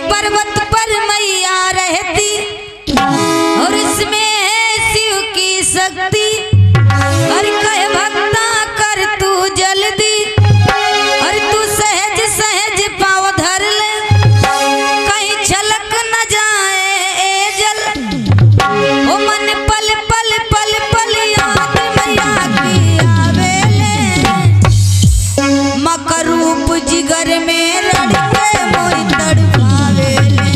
पर्वत पर मैया रहती और इसमें है शिव की शक्ति। अरे कहे भक्ता कर तू जल्दी, अरे तू सहज सहज पाँव धर ले, कहीं छलक न जाए ए जल। ओ मन पल पल पल पल याद मैया की आवेले, मकर रूप जिगर में रड़के मोई तड़पावेले।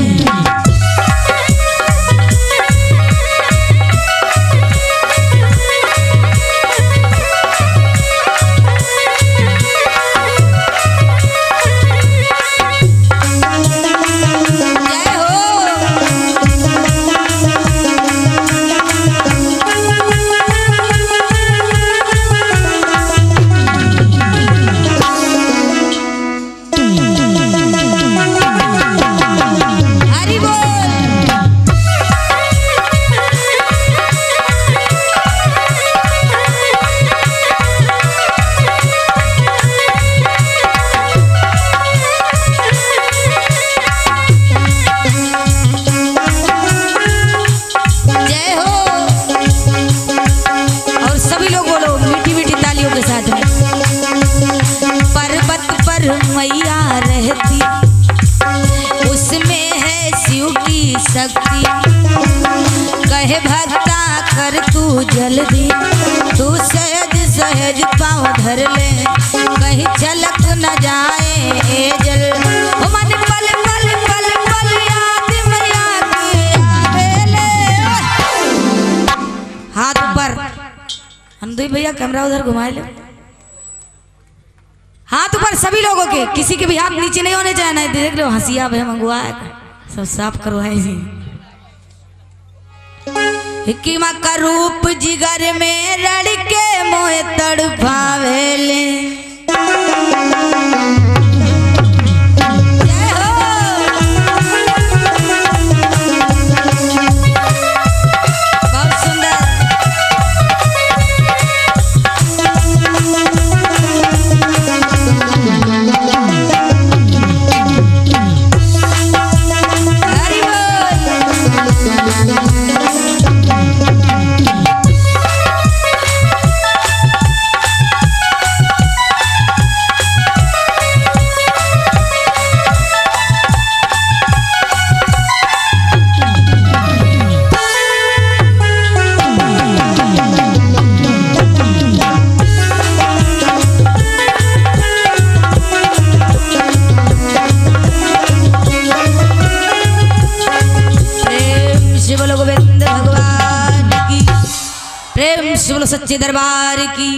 मैया रहती उसमें है शिव की शक्ति। कहे भक्ता कर तू जल्दी, तू सहज सहज पाँव धर ले, कहीं छलक न जाए ए जल। ओ मन पल पल पल पल याद मैया की आवेले। हाथ ऊपर हम दुई भैया कैमरा उधर घुमा लो। हाथ ऊपर सभी लोगों के, किसी के भी हाथ नीचे नहीं होने चाहिए। नहीं देख लो हंसिया भैया मंगवाए सब साफ करवाए जी। हिकिमा का रूप जिगर में रड़के मोए तड़पावेले। बहुत सुंदर। गोविंद भगवान की, प्रेम से बोलो सच्चे दरबार की।